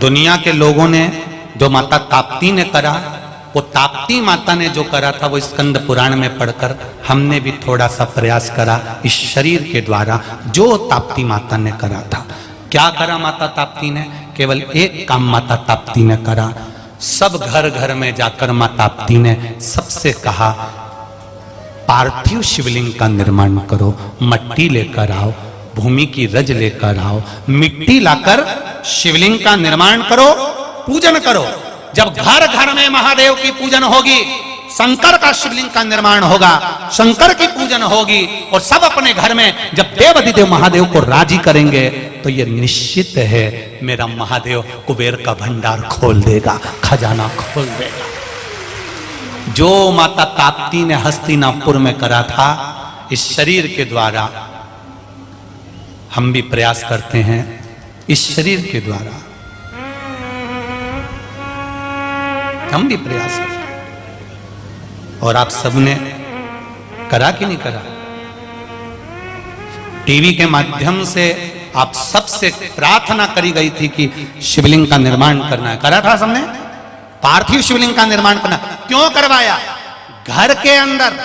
दुनिया के लोगों ने जो माता ताप्ती ने करा, वो ताप्ती माता ने जो करा था वो स्कंद पुराण में पढ़कर हमने भी थोड़ा सा प्रयास करा इस शरीर के द्वारा जो ताप्ती माता ने करा था। क्या करा माता ताप्ती ने? केवल एक काम माता ताप्ती ने करा। सब घर घर में जाकर माता ताप्ती ने सबसे कहा, पार्थिव शिवलिंग का निर्माण करो, मट्टी लेकर आओ, भूमि की रज लेकर आओ, मिट्टी लाकर शिवलिंग का निर्माण करो, पूजन करो। जब घर घर में महादेव की पूजन होगी, शंकर का शिवलिंग का निर्माण होगा, शंकर की पूजन होगी और सब अपने घर में जब देवाधिदेव महादेव को राजी करेंगे तो ये निश्चित है मेरा महादेव कुबेर का भंडार खोल देगा, खजाना खोल देगा। जो माता ताप्ती ने हस्तिनापुर में करा था इस शरीर के द्वारा, हम भी प्रयास करते हैं इस शरीर के द्वारा, हम भी प्रयास करते हैं। और आप सबने करा कि नहीं करा? टीवी के माध्यम से आप सबसे प्रार्थना करी गई थी कि शिवलिंग का निर्माण करना है, करा था सबने? पार्थिव शिवलिंग का निर्माण करना। क्यों करवाया? घर के अंदर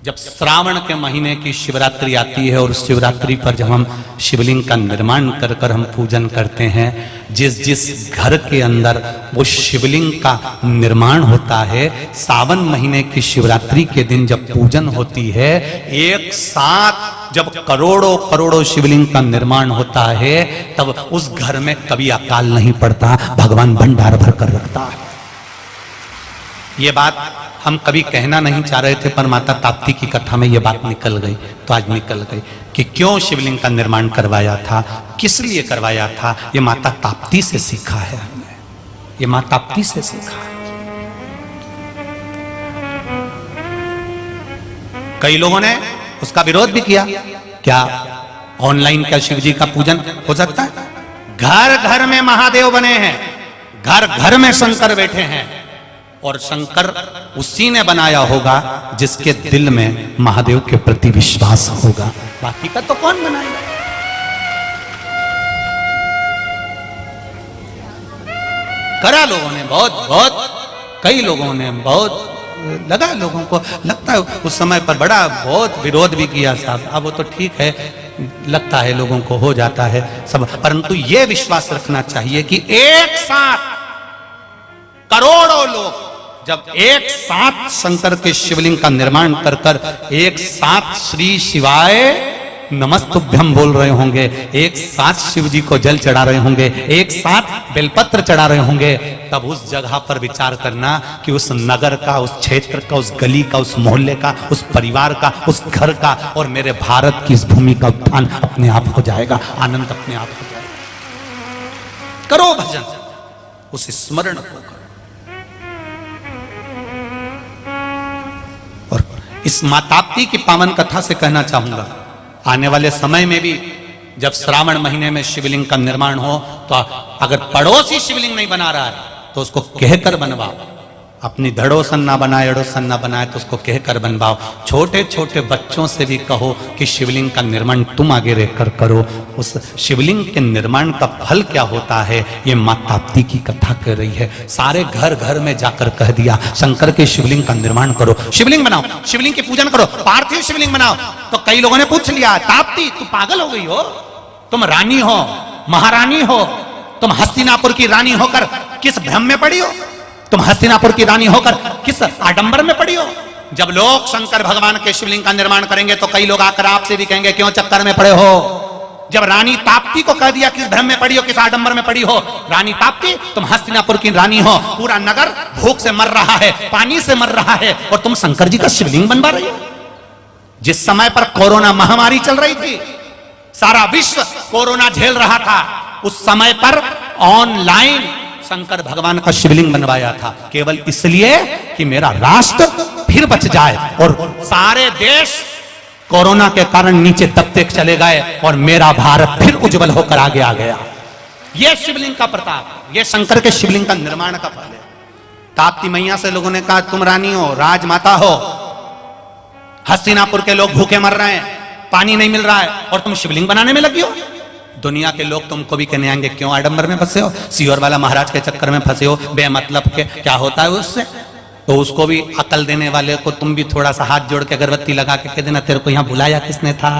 जब श्रावण के महीने की शिवरात्रि आती है और शिवरात्रि पर जब हम शिवलिंग का निर्माण कर कर हम पूजन करते हैं, जिस जिस घर के अंदर वो शिवलिंग का निर्माण होता है, सावन महीने की शिवरात्रि के दिन जब पूजन होती है, एक साथ जब करोड़ों करोड़ों शिवलिंग का निर्माण होता है, तब उस घर में कभी अकाल नहीं पड़ता, भगवान भंडार भर कर रखता है। ये बात हम कभी कहना नहीं चाह रहे थे, पर माता ताप्ती की कथा में ये बात निकल गई, तो आज निकल गई कि क्यों शिवलिंग का निर्माण करवाया था, किस लिए करवाया था। ये माता ताप्ती से सीखा है हमने, ये माता ताप्ती से सीखा है। कई लोगों ने उसका विरोध भी किया, क्या ऑनलाइन क्या शिव जी का पूजन हो सकता है? घर घर में महादेव बने हैं, घर घर में शंकर बैठे हैं, और शंकर उसी ने बनाया होगा जिसके दिल में महादेव के प्रति विश्वास होगा, बाकी का तो कौन बनाएगा? करा लोगों ने, बहुत बहुत कई लोगों ने, बहुत लगा, लोगों को लगता है उस समय पर बड़ा बहुत विरोध भी किया साहब। अब वो तो ठीक है, लगता है लोगों को हो जाता है सब, परंतु ये विश्वास रखना चाहिए कि एक साथ करोड़ों लोग जब एक साथ शंकर के शिवलिंग का निर्माण कर कर एक साथ श्री शिवाय नमस्तुभ्यम बोल रहे होंगे, एक साथ शिव जी को जल चढ़ा रहे होंगे, एक साथ बेलपत्र चढ़ा रहे होंगे, तब उस जगह पर विचार करना कि उस नगर का, उस क्षेत्र का, उस गली का, उस मोहल्ले का, उस परिवार का, उस घर का और मेरे भारत की इस भूमि का उत्थान अपने आप हो जाएगा, आनंद अपने आप हो जाएगा। करो भजन, उस स्मरण को करो। और इस माता ताप्ती की पावन कथा से कहना चाहूंगा, आने वाले समय में भी जब श्रावण महीने में शिवलिंग का निर्माण हो, तो अगर पड़ोसी शिवलिंग नहीं बना रहा है तो उसको कहकर बनवाओ, अपनी धड़ोसन ना बनाए, अड़ोसन ना बनाए तो उसको कहकर बनवाओ। छोटे छोटे बच्चों से भी कहो कि शिवलिंग का निर्माण तुम आगे रहकर करो। उस शिवलिंग के निर्माण का फल क्या होता है, ये माता ताप्ती की कथा कर रही है। सारे घर घर में जाकर कह दिया, शंकर के शिवलिंग का निर्माण करो, शिवलिंग बनाओ, शिवलिंग की पूजन करो, पार्थिव शिवलिंग बनाओ। तो कई लोगों ने पूछ लिया, ताप्ती तू पागल हो गई हो, तुम रानी हो, महारानी हो, तुम हस्तिनापुर की रानी होकर किस भ्रम में पड़ी हो, तुम हस्तिनापुर की रानी होकर किस आडंबर में पड़ी हो। जब लोग शंकर भगवान के शिवलिंग का निर्माण करेंगे तो कई लोग आकर आपसे भी कहेंगे क्यों चक्कर में पड़े हो। जब रानी ताप्ती को कह दिया किस भ्रम में पड़ी हो, किस आडंबर में पड़ी हो, रानी ताप्ती तुम हस्तिनापुर की रानी हो, पूरा नगर भूख से मर रहा है, पानी से मर रहा है, और तुम शंकर जी का शिवलिंग बनवा रही हो। जिस समय पर कोरोना महामारी चल रही थी, सारा विश्व कोरोना झेल रहा था, उस समय पर ऑनलाइन शंकर भगवान का शिवलिंग बनवाया था, केवल इसलिए कि मेरा राष्ट्र फिर बच जाए। और सारे देश कोरोना के कारण नीचे दबते चले गए और मेरा भारत फिर उज्जवल होकर आगे आ गया। यह शिवलिंग का प्रताप, यह शंकर के शिवलिंग का निर्माण का फल है। ताप्ती मैया से लोगों ने कहा तुम रानी हो, राजमाता हो, हस्तिनापुर के लोग भूखे मर रहे हैं, पानी नहीं मिल रहा है और तुम शिवलिंग बनाने में लगी हो। दुनिया के लोग तुमको भी कहने आएंगे क्यों आडंबर में फंसे हो, सीहोर वाला महाराज के चक्कर में फंसे हो, बेमतलब के क्या होता है उससे। तो उसको भी अकल देने वाले को तुम भी थोड़ा सा हाथ जोड़ के अगरबत्ती लगा के कह देना, तेरे को यहाँ बुलाया किसने था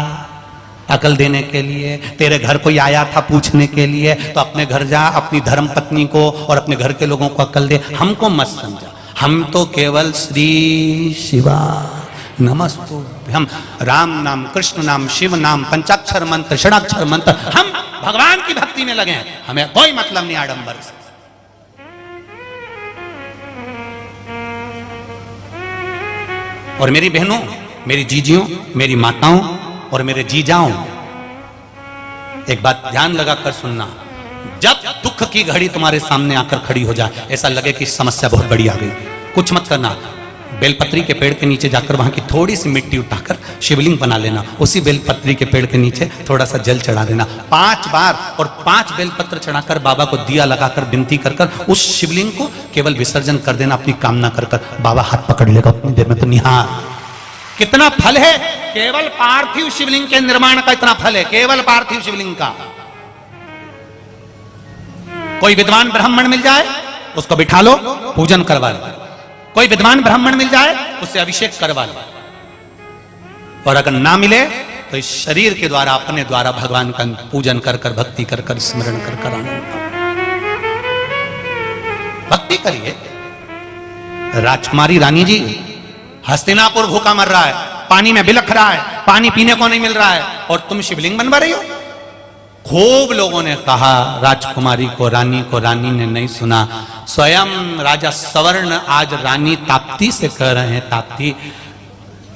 अकल देने के लिए, तेरे घर कोई आया था पूछने के लिए, तो अपने घर जा, अपनी धर्म पत्नी को और अपने घर के लोगों को अकल दे, हमको मत समझा। हम तो केवल श्री शिवा नमस्तु, हम राम नाम, कृष्ण नाम, शिव नाम, पंचाक्षर मंत्र, षडाक्षर मंत्र, हम भगवान की भक्ति में लगे हैं, हमें कोई मतलब नहीं आडंबर से। और मेरी बहनों, मेरी जीजियों, मेरी माताओं और मेरे जीजाओं, एक बात ध्यान लगाकर सुनना, जब दुख की घड़ी तुम्हारे सामने आकर खड़ी हो जाए, ऐसा लगे कि समस्या बहुत बड़ी आ गई, कुछ मत करना, बेलपत्री के पेड़ के नीचे जाकर वहां की थोड़ी सी मिट्टी उठाकर शिवलिंग बना लेना, उसी बेलपत्री के पेड़ के नीचे थोड़ा सा जल चढ़ा देना 5 बार, और 5 बेलपत्र चढ़ाकर बाबा को दिया लगाकर विनती कर कर उस शिवलिंग को केवल विसर्जन कर देना, अपनी कामना कर कर बाबा हाथ पकड़ लेगा उतनी देर में। तो निहार कितना फल है, केवल पार्थिव शिवलिंग के निर्माण का इतना फल है, केवल पार्थिव शिवलिंग का। कोई विद्वान ब्राह्मण मिल जाए उसको बिठा लो, पूजन करवा लो, कोई विद्वान ब्राह्मण मिल जाए उससे अभिषेक करवा लो, और अगर ना मिले तो इस शरीर के द्वारा, अपने द्वारा भगवान का पूजन कर कर, भक्ति कर कर, स्मरण कर कर आनंद भक्ति करिए। राजकुमारी रानी जी, हस्तिनापुर भूखा मर रहा है, पानी में बिलख रहा है, पानी पीने को नहीं मिल रहा है, और तुम शिवलिंग बनवा रही हो। खूब लोगों ने कहा राजकुमारी को, रानी को, रानी ने नहीं सुना। स्वयं राजा सवर्ण आज रानी ताप्ती से कह रहे हैं, ताप्ती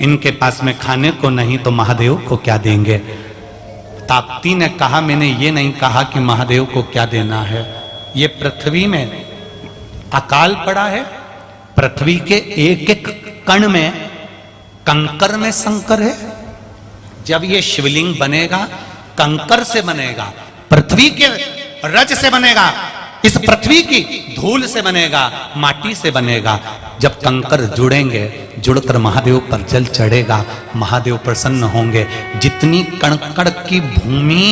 इनके पास में खाने को नहीं तो महादेव को क्या देंगे। ताप्ती ने कहा मैंने ये नहीं कहा कि महादेव को क्या देना है, ये पृथ्वी में अकाल पड़ा है, पृथ्वी के एक एक कण में, कंकर में शंकर है। जब ये शिवलिंग बनेगा कंकर से बनेगा, पृथ्वी के रज से बनेगा, इस पृथ्वी की धूल से बनेगा, माटी से बनेगा। जब कंकर जुड़ेंगे, जुड़कर महादेव पर जल चढ़ेगा, महादेव प्रसन्न होंगे। जितनी कण-कण की भूमि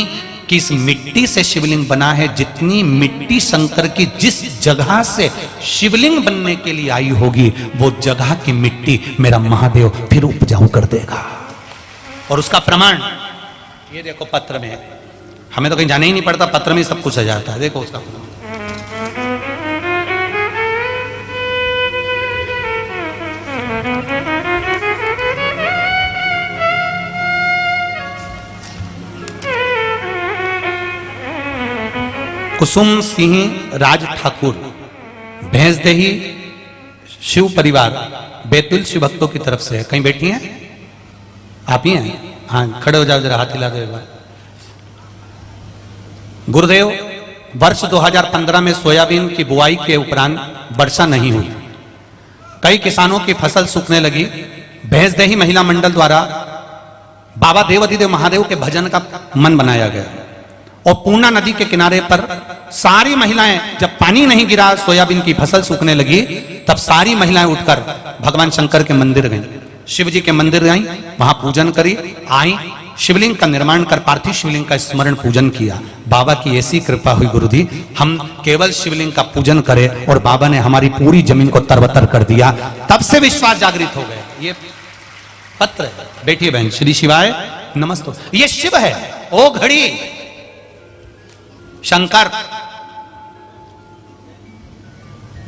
की इस मिट्टी से शिवलिंग बना है, जितनी मिट्टी शंकर की जिस जगह से शिवलिंग बनने के लिए आई होगी, वो जगह की मिट्टी मेरा महादेव फिर उपजाऊ कर देगा। और उसका प्रमाण ये देखो पत्र में, हमें तो कहीं जाना ही नहीं पड़ता, पत्र में सब कुछ आ जाता है। देखो उसका कुसुम सिंह राज ठाकुर, भैंसदेही शिव परिवार, बैतुल शिव भक्तों की तरफ से है। कहीं बैठी हैं आप ही हैं? हाँ, खड़े हो जाओ, जरा हाथ हिला दो एक बार। गुरुदेव, वर्ष 2015 में सोयाबीन की बुआई के उपरांत वर्षा नहीं हुई, कई किसानों की फसल सूखने लगी। भैंसदेही महिला मंडल द्वारा बाबा देवाधिदेव महादेव के भजन का मन बनाया गया, और पूर्णा नदी के किनारे पर सारी महिलाएं, जब पानी नहीं गिरा, सोयाबीन की फसल सूखने लगी, तब सारी महिलाएं उठकर भगवान शंकर के मंदिर गईं, शिव जी के मंदिर गईं, वहां पूजन करी, आई, शिवलिंग का निर्माण कर पार्थिव शिवलिंग का स्मरण पूजन किया। बाबा की ऐसी कृपा हुई गुरुजी, हम केवल शिवलिंग का पूजन करें और बाबा ने हमारी पूरी जमीन को तरबतर कर दिया। तब से विश्वास जागृत हो गए। ये पत्र है, बैठिए बहन, श्री शिवाय नमस्तु। ये शिव है, ओ घड़ी शंकर,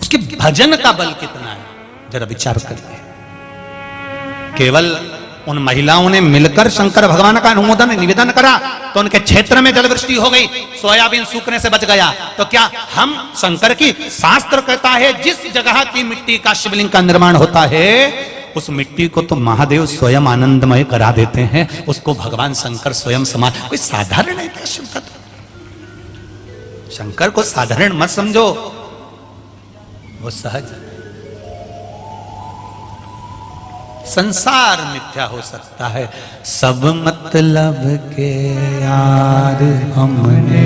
उसके भजन का बल कितना है जरा विचार करिए। केवल उन महिलाओं ने मिलकर शंकर भगवान का अनुमोदन निवेदन करा तो उनके क्षेत्र में जलवृष्टि हो गई, सोयाबीन सूखने से बच गया। तो क्या हम शंकर की, शास्त्र कहता है जिस जगह की मिट्टी का शिवलिंग का निर्माण होता है, उस मिट्टी को तो महादेव स्वयं आनंदमय करा देते हैं, उसको भगवान शंकर स्वयं समान। कोई साधारण है क्या शिव तत्व? शंकर को साधारण मत समझो, वो सहज। संसार मिथ्या हो सकता है, सब मतलब के यार हमने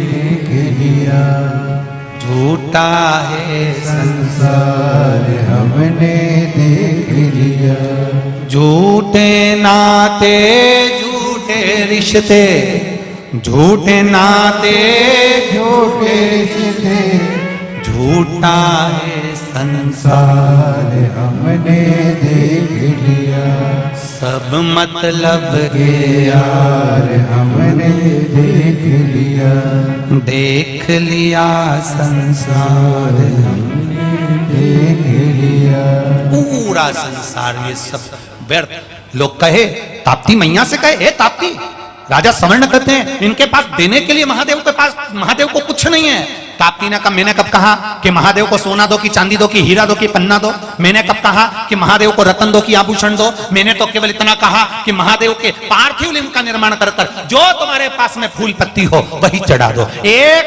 देख लिया, झूठा है संसार हमने देख लिया, झूठे नाते झूठे रिश्ते झूठे नाते झूठे सीधे झूठा है संसार हमने देख लिया, सब मतलब के यार हमने देख लिया, देख लिया संसार हमने देख लिया। पूरा संसार ये सब व्यर्थ। लोग कहे ताप्ती मैया से कहे, हे ताप्ती, राजा स्वर्ण कहते हैं इनके पास देने के लिए महादेव के पास, महादेव को कुछ नहीं है। ताप्ती ने कहा, मैंने कब कहा कि महादेव को सोना दो कि चांदी दो कि हीरा दो कि पन्ना दो? मैंने कब कहा कि महादेव को रतन दो कि आभूषण दो? मैंने तो केवल इतना कहा कि महादेव के पार्थिव लिंग का निर्माण कर जो तुम्हारे पास में फूल पत्ती हो वही चढ़ा दो। एक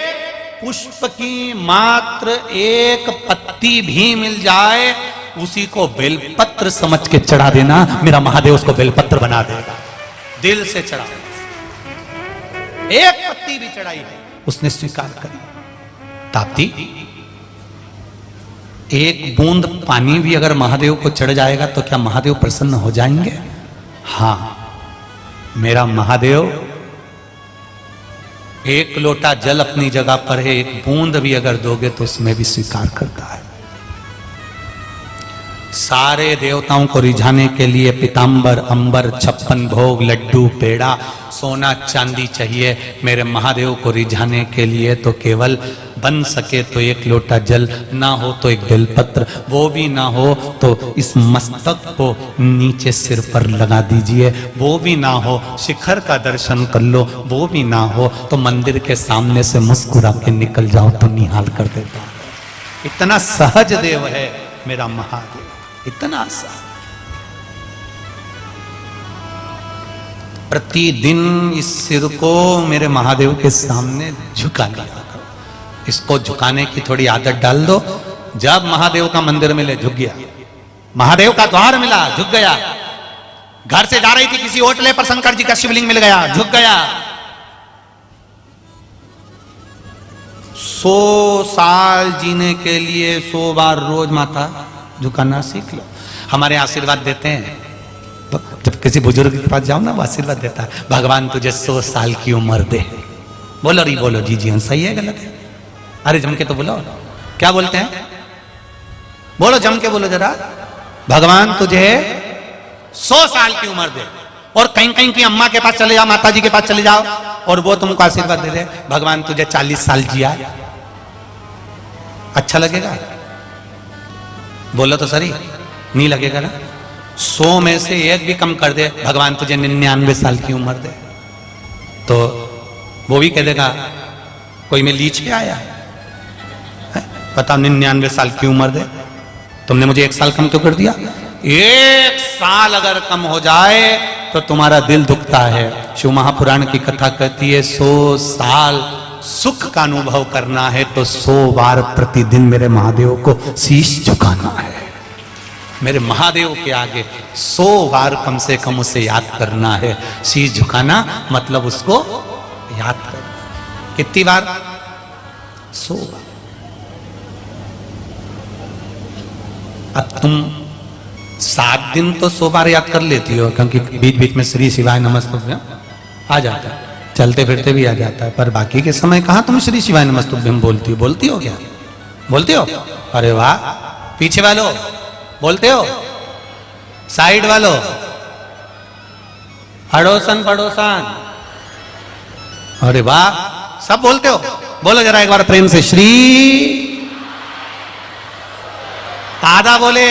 पुष्प की मात्र एक पत्ती भी मिल जाए उसी को बेलपत्र समझ के चढ़ा देना, मेरा महादेव उसको बेलपत्र बना देगा। दिल से चढ़ा, एक पत्ती भी चढ़ाई है उसने स्वीकार करी। ताप्ती, एक बूंद पानी भी अगर महादेव को चढ़ जाएगा तो क्या महादेव प्रसन्न हो जाएंगे? हां, मेरा महादेव एक लोटा जल अपनी जगह पर है, एक बूंद भी अगर दोगे तो उसमें भी स्वीकार करता है। सारे देवताओं को रिझाने के लिए पीतांबर, अंबर, 56 भोग, लड्डू, पेड़ा, सोना चांदी चाहिए। मेरे महादेव को रिझाने के लिए तो केवल बन सके तो एक लोटा जल, ना हो तो एक बेलपत्र, वो भी ना हो तो इस मस्तक को नीचे सिर पर लगा दीजिए, वो भी ना हो शिखर का दर्शन कर लो, वो भी ना हो तो मंदिर के सामने से मुस्कुरा के निकल जाओ तो निहाल कर देता। इतना सहज देव है मेरा महादेव, इतना सा। प्रतिदिन इस सिर को मेरे महादेव के सामने झुका लिया करो। इसको झुकाने की थोड़ी आदत डाल दो। जब महादेव का मंदिर मिले झुक गया, महादेव का द्वार मिला झुक गया, घर से जा रही थी किसी होटले पर शंकर जी का शिवलिंग मिल गया झुक गया। 100 साल जीने के लिए 100 बार रोज माथा झुकाना सीख लो। हमारे आशीर्वाद देते हैं, जब किसी बुजुर्ग के पास जाओ ना वो आशीर्वाद देता है, भगवान तुझे 100 साल की उम्र दे। बोलो री बोलो जी जी सही है गलत है? अरे जम के तो बोलो, क्या बोलते हैं? बोलो जम के बोलो जरा, भगवान तुझे 100 साल की उम्र दे। और कहीं कहीं की अम्मा के पास चले जाओ, माता जी के पास चले जाओ और वो तुमको आशीर्वाद दे दे, भगवान तुझे 40 साल जिया। अच्छा लगेगा? बोलो तो सही, नहीं लगेगा ना? 100 में से एक भी कम कर दे, भगवान तुझे 99 साल की उम्र दे, तो वो भी कह देगा कोई मैं लीच पे आया है? बताओ 99 साल की उम्र दे, तुमने मुझे 1 साल कम क्यों कर दिया? 1 साल अगर कम हो जाए तो तुम्हारा दिल दुखता है। शिव महापुराण की कथा कहती है 100 साल सुख का अनुभव करना है तो 100 बार प्रतिदिन मेरे महादेव को शीश झुकाना है। मेरे महादेव के आगे 100 बार कम से कम उसे याद करना है। शीश झुकाना मतलब उसको याद करना। कितनी बार? 100 बार। अब तुम 7 दिन तो 100 बार याद कर लेती हो, क्योंकि बीच बीच में श्री शिवाय नमस्तुभ्यम आ जाता है, चलते फिरते भी आ जाता है, पर बाकी के समय कहां तुम श्री शिवाय नमस्तुभ्यम बोलती हो? बोलती हो क्या? बोलती हो? अरे वाह! पीछे वालों बोलते हो? साइड वालों, अड़ोसन पड़ोसन, अरे वाह, सब बोलते हो? बोलो जरा एक बार प्रेम से, श्री। आधा बोले,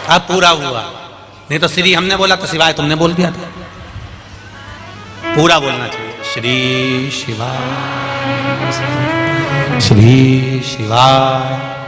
अब पूरा हुआ। नहीं तो श्री हमने बोला तो शिवाय तुमने बोल दिया था। पूरा बोलना चाहिए, श्री शिवाय, श्री शिवाय।